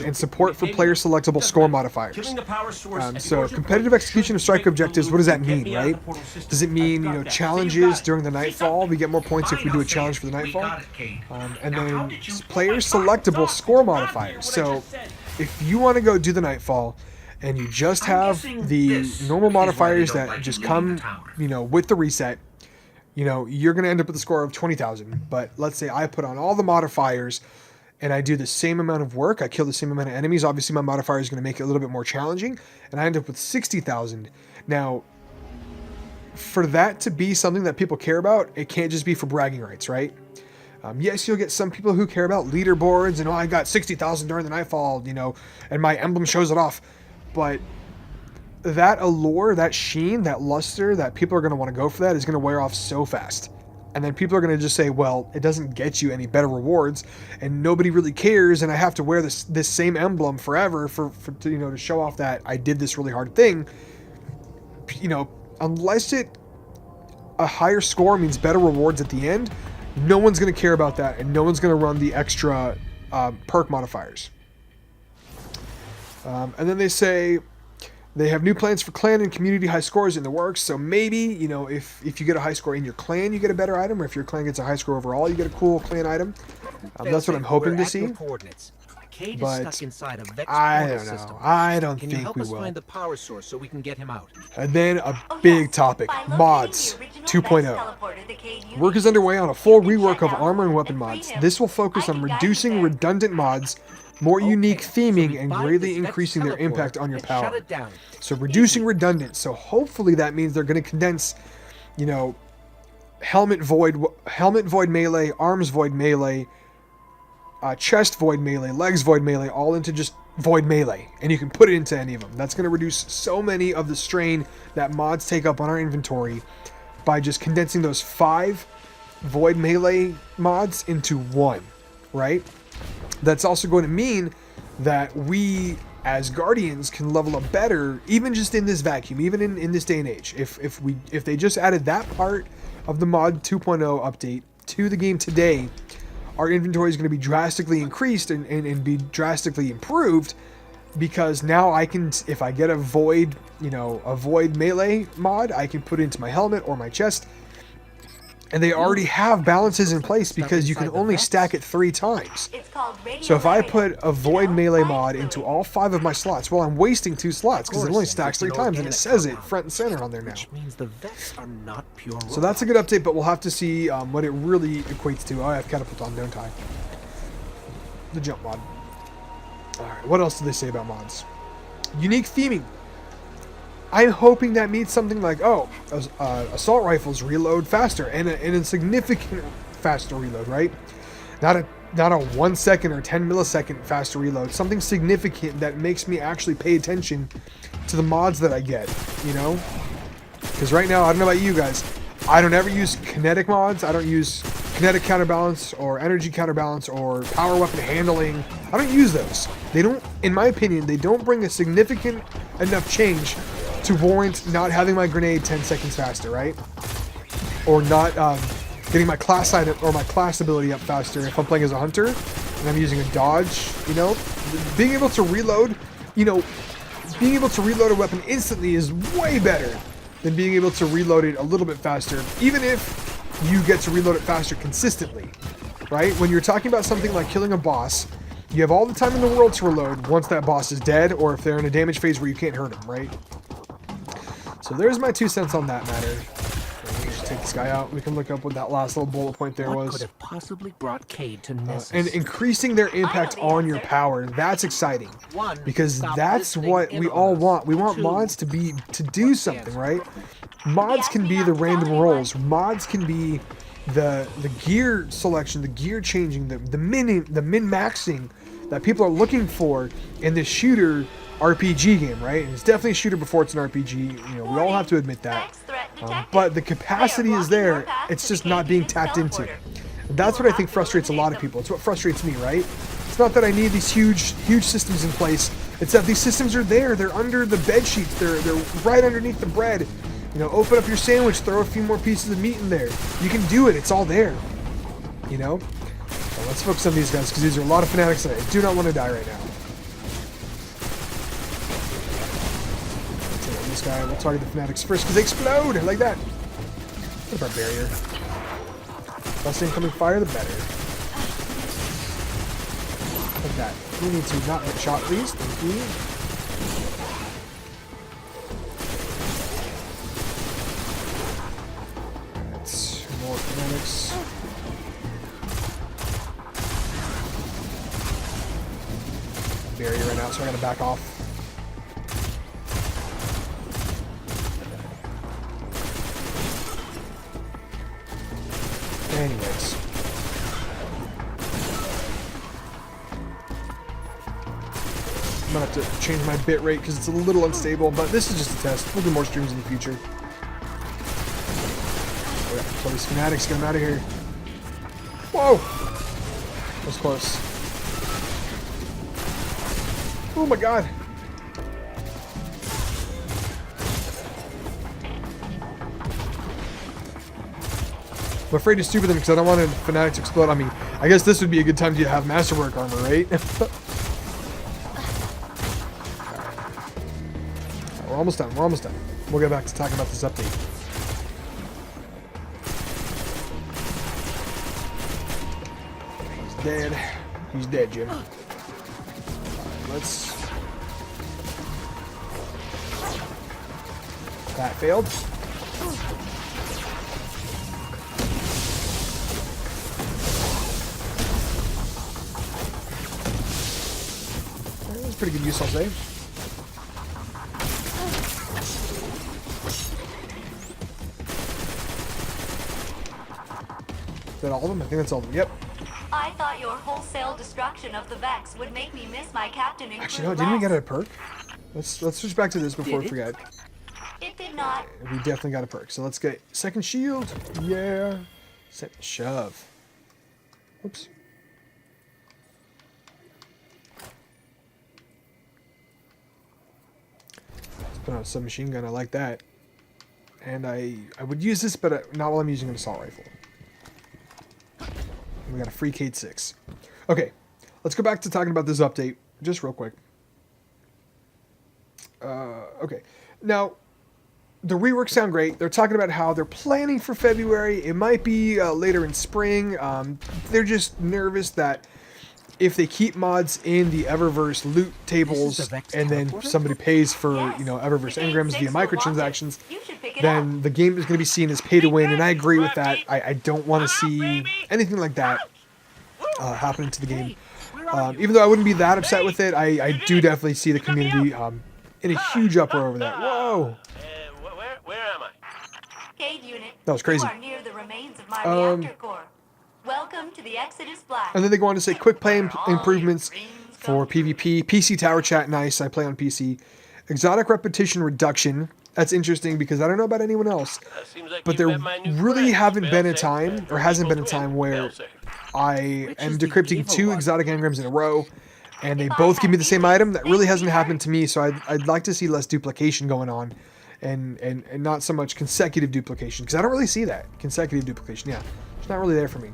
and support for player selectable score modifiers. So competitive execution of strike objectives, what does that mean, right? Does it mean, challenges during the Nightfall? We get more points if we do a challenge for the Nightfall. And then player selectable score modifiers. So if you want to go do the Nightfall and you just have the normal modifiers that just come, with the reset, you're going to end up with a score of 20,000. But let's say I put on all the modifiers and I do the same amount of work. I kill the same amount of enemies. Obviously, my modifier is going to make it a little bit more challenging. And I end up with 60,000. Now, for that to be something that people care about, it can't just be for bragging rights, right? Yes, you'll get some people who care about leaderboards and, I got 60,000 during the Nightfall, and my emblem shows it off. But that allure, that sheen, that luster that people are going to want to go for that is going to wear off so fast. And then people are going to just say, well, it doesn't get you any better rewards and nobody really cares. And I have to wear this same emblem forever to show off that I did this really hard thing. Unless a higher score means better rewards at the end, no one's going to care about that. And no one's going to run the extra perk modifiers. And then they say, they have new plans for clan and community high scores in the works. So maybe, if you get a high score in your clan, you get a better item. Or if your clan gets a high score overall, you get a cool clan item. That's what I'm hoping to see. But I don't know. I don't think we will. And then a big topic, mods 2.0. Work is underway on a full rework of armor and weapon mods. This will focus on reducing redundant mods, more unique theming, and greatly increasing their impact on your power. So reducing redundant. So hopefully that means they're going to condense, helmet void melee, arms void melee, chest void melee, legs void melee, all into just void melee. And you can put it into any of them. That's going to reduce so many of the strain that mods take up on our inventory by just condensing those 5 void melee mods into 1, right? That's also going to mean that we, as Guardians, can level up better, even just in this vacuum, even in this day and age. If they just added that part of the mod 2.0 update to the game today, our inventory is going to be drastically increased and be drastically improved, because now I can, if I get a void melee mod, I can put it into my helmet or my chest. And they already have balances in place because you can only stack it 3 times. So if I put a void melee mod into all 5 of my slots, well, I'm wasting 2 slots because it only stacks 3 times, and it says it front and center on there now. So that's a good update, but we'll have to see what it really equates to. I have catapult on, don't I? The jump mod. Alright, what else do they say about mods? Unique theming. I'm hoping that means something like, assault rifles reload faster, and a significant faster reload, right? Not a 1 second or 10 millisecond faster reload. Something significant that makes me actually pay attention to the mods that I get, Because right now, I don't know about you guys, I don't ever use kinetic mods. I don't use kinetic counterbalance or energy counterbalance or power weapon handling. I don't use those. They don't, in my opinion, they don't bring a significant enough change to warrant not having my grenade 10 seconds faster, right? Or not getting my class item or my class ability up faster if I'm playing as a hunter and I'm using a dodge, Being able to reload, being able to reload a weapon instantly is way better than being able to reload it a little bit faster, even if you get to reload it faster consistently, right? When you're talking about something like killing a boss, you have all the time in the world to reload once that boss is dead, or if they're in a damage phase where you can't hurt them, right? So there's my 2 cents on that matter. Let me just take this guy out. We can look up what that last little bullet point there was. What could have possibly brought Cade to Nessus? And increasing their impact on your power. That's exciting. Because that's what we all want. We want mods to do something, right? Mods can be the random rolls. Mods can be the gear selection, the gear changing, the min-maxing that people are looking for in this shooter RPG game, right? And it's definitely a shooter before it's an RPG. We all have to admit that. But the capacity is there. It's just not being tapped into. And that's what I think frustrates a lot of people. It's what frustrates me, right? It's not that I need these huge systems in place. It's that these systems are there. They're under the bed sheets. They're right underneath the bread. Open up your sandwich, throw a few more pieces of meat in there. You can do it. It's all there. So let's focus on these guys, because these are a lot of fanatics that I do not want to die right now. this guy. We'll target the fanatics first because they explode like that. What about barrier? Less incoming fire, the better. Like that. We need to not get shot, please. Thank you. Alright, more fanatics. Barrier right now, so I gotta back off. Anyways. I'm gonna have to change my bit rate because it's a little unstable, but this is just a test. We'll do more streams in the future. Oh yeah, kill these fanatics, get them out of here. Whoa! That was close. Oh my god! I'm afraid to stupid them because I don't want a fanatic to explode on me. I guess this would be a good time to have masterwork armor, right? We're almost done. We're almost done. We'll get back to talking about this update. He's dead. He's dead, Jim. Alright, let's... That failed. That was pretty good use, I'll say. Is that all of them? I think that's all of them. Yep. I thought your wholesale destruction of the Vex would make me miss my captain. Actually, no, didn't we get a perk? Let's switch back to this before we forget. It did not. We definitely got a perk. So let's get second shield. Yeah. Second shove. Oops. Let's put on a submachine gun. I like that. And I would use this, but not while I'm using an assault rifle. We got a free Cade 6. Okay, let's go back to talking about this update just real quick. Okay, now the reworks sound great. They're talking about how they're planning for February. It might be later in spring. They're just nervous that if they keep mods in the Eververse loot tables and then somebody pays for Eververse engrams via microtransactions, then the game is going to be seen as pay to win, and I agree with that. I don't want to see anything like that happen to the game. Even though I wouldn't be that upset with it, I do definitely see the community in a huge uproar over that. Whoa! Where am I? Cade unit. That was crazy. You are near the remains of my reactor core. Welcome to the Exodus Black. And then they go on to say quick play improvements for PvP. PC tower chat, nice. I play on PC. Exotic repetition reduction. That's interesting because I don't know about anyone else, but there really haven't been a time, or hasn't been a time, where I am decrypting 2 exotic engrams in a row, and they both give me the same item. That really hasn't happened to me, so I'd like to see less duplication going on, and not so much consecutive duplication, because I don't really see that. Consecutive duplication, yeah. It's not really there for me.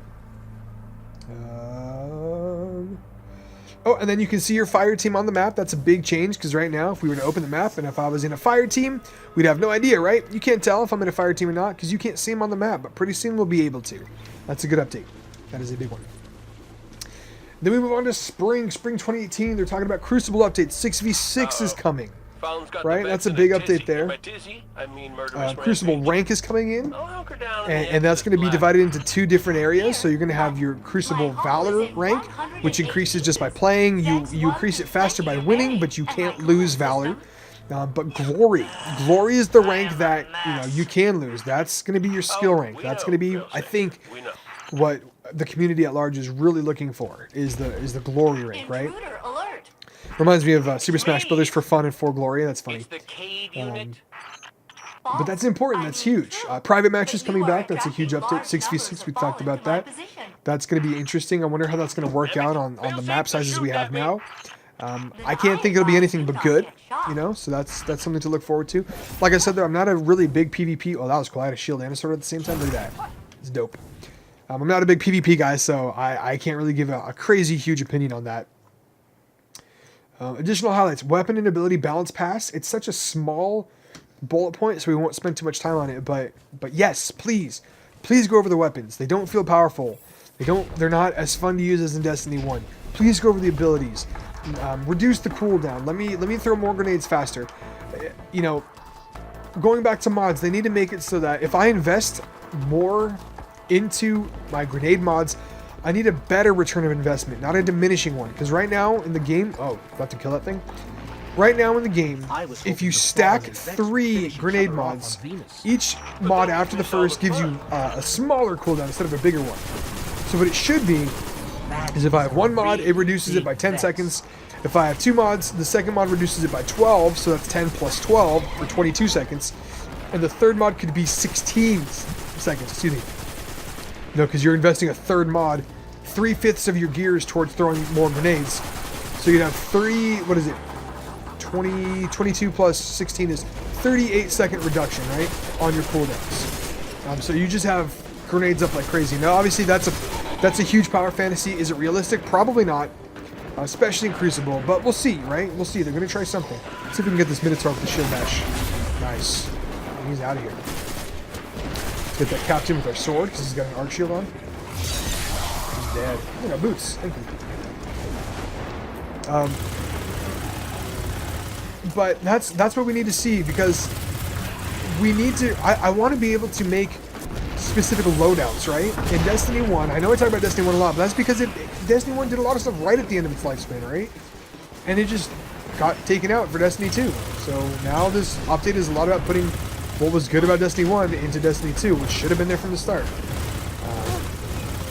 Oh, and then you can see your fire team on the map. That's a big change, because right now, if we were to open the map, and if I was in a fire team, we'd have no idea, right? You can't tell if I'm in a fire team or not, because you can't see them on the map, but pretty soon we'll be able to. That's a good update. That is a big one. Then we move on to spring 2018. They're talking about Crucible update. 6v6 is coming. Right? That's a big update there. Crucible rank is coming in, and that's going to be divided into 2 different areas. So you're going to have your Crucible Valor rank, which increases just by playing. You increase it faster by winning, but you can't lose Valor. But Glory is the rank that you can lose. That's going to be your skill rank. That's going to be, I think, what the community at large is really looking for is the Glory rank, right? Reminds me of Super Smash Brothers for fun and for glory. That's funny. But that's important. That's huge. Private matches coming back. That's a huge update. 6v6. We talked about that. That's going to be interesting. I wonder how that's going to work out on the map sizes we have now. I can't think it'll be anything but good. So that's something to look forward to. Like I said, though, I'm not a really big PvP. Oh, that was cool. I had a shield and a sword at the same time. Look at that. It's dope. I'm not a big PvP guy, so I can't really give a crazy huge opinion on that. Additional highlights. Weapon and ability balance pass. It's such a small bullet point, so we won't spend too much time on it. But yes, please go over the weapons. They don't feel powerful. They're not as fun to use as in Destiny 1. Please go over the abilities. Reduce the cooldown. Let me throw more grenades faster. You know, going back to mods, they need to make it so that if I invest more into my grenade mods, I need a better return of investment, not a diminishing one. Because right now in the game, oh, about to kill that thing. Right now in the game, if you stack 3 grenade mods, each mod after the first gives you a smaller cooldown instead of a bigger one. So what it should be is if I have 1 mod, it reduces it by 10 seconds. If I have 2 mods, the second mod reduces it by 12, so that's 10 plus 12 for 22 seconds. And the third mod could be 16 seconds, excuse me. No, because you're investing a third mod, 3/5 of your gears towards throwing more grenades. So you'd have 22 plus 16 is 38-second reduction, right, on your cooldowns. So you just have grenades up like crazy. Now, obviously, that's a huge power fantasy. Is it realistic? Probably not, especially in Crucible. But we'll see, right? We'll see. They're gonna try something. Let's see if we can get this Minotaur with the shield bash. Nice. He's out of here. Let's get that captain with our sword because he's got an arc shield on. He's dead. Oh, got boots. Thank you. But that's what we need to see, because we need to. I want to be able to make specific loadouts, right? In Destiny 1, I know I talk about Destiny 1 a lot, but that's because Destiny 1 did a lot of stuff right at the end of its lifespan, right? And it just got taken out for Destiny 2. So now this update is a lot about putting what was good about Destiny 1 into Destiny 2, which should have been there from the start.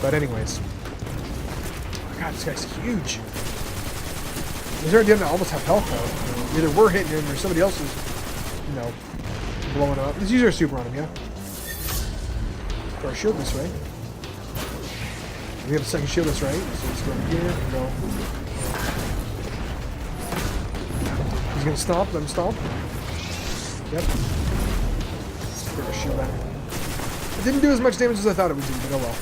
But anyways. Oh my god, this guy's huge. He's already down to almost half health though. Either we're hitting him or somebody else is, you know, blowing up. Let's use our super on him, yeah? Throw our shield this way. We have a second shield this right. So let's go over here and go. He's gonna stomp, let him stomp. Yep. Let's throw our shield at him. It didn't do as much damage as I thought it would do, but oh well.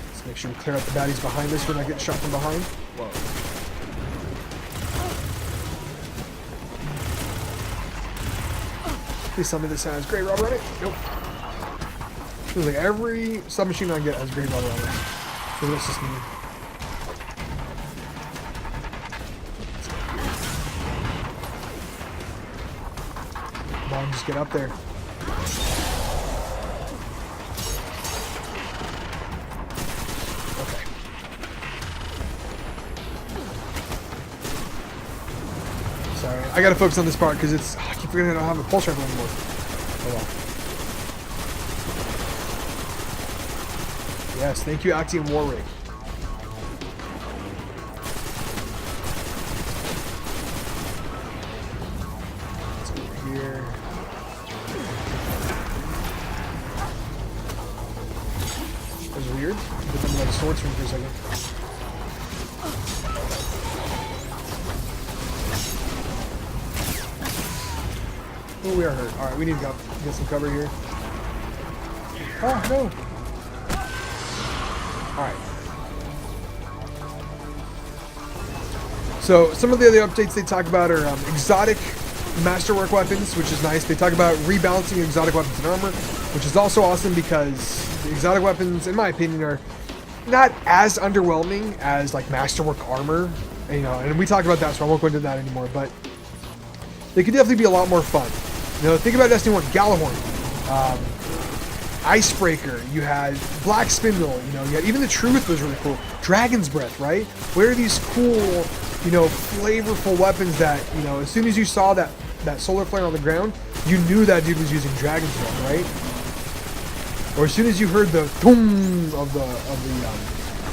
Let's make sure we clear out the baddies behind us. We're not getting shot from behind. Whoa. Please tell me this has Grey Robber on it. Nope. Feels like every submachine I get has Grey Robber on it. So that's just me. Come on, just get up there. Okay. Sorry, I gotta focus on this part because it's. I keep forgetting I don't have a pulse rifle anymore. Oh well. Yes, thank you, Actium Warwick. Let's go over here. That was weird. But then like sword swing for a second. Oh, we are hurt. Alright, we need to go get some cover here. Oh, no! Alright. So, some of the other updates they talk about are exotic masterwork weapons, which is nice. They talk about rebalancing exotic weapons and armor, which is also awesome because the exotic weapons, in my opinion, are not as underwhelming as like masterwork armor. And, you know, and we talked about that, so I won't go into that anymore, but they could definitely be a lot more fun. You know, think about Destiny 1, Galahorn, Icebreaker, you had Black Spindle, you know, you had even the Truth was really cool. Dragon's Breath, right? Where are these cool, you know, flavorful weapons that, you know, as soon as you saw that solar flare on the ground, you knew that dude was using Dragon's Breath, right? Or as soon as you heard the boom of the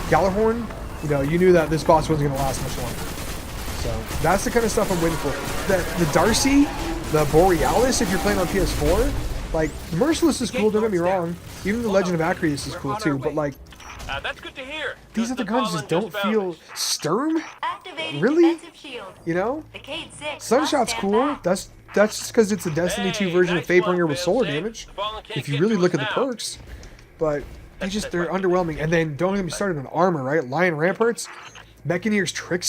Galahorn, you know, you knew that this boss wasn't going to last much longer. So that's the kind of stuff I'm waiting for. The Darcy, the Borealis, if you're playing on PS4, like, Merciless is cool, don't get me wrong. Even the Legend of Acreus is cool too, but like, that's good to hear. these other guns just don't feel... Sturm? Activating Really? defensive shield. You know? The Cade 6 Sunshot's must stand cool. back. That's just because it's a Destiny 2 version of Fatebringer with solar damage. If you really look at the perks. But they're underwhelming. And then don't get me started on armor, right? Lion Ramparts, Mechanier's Tricks.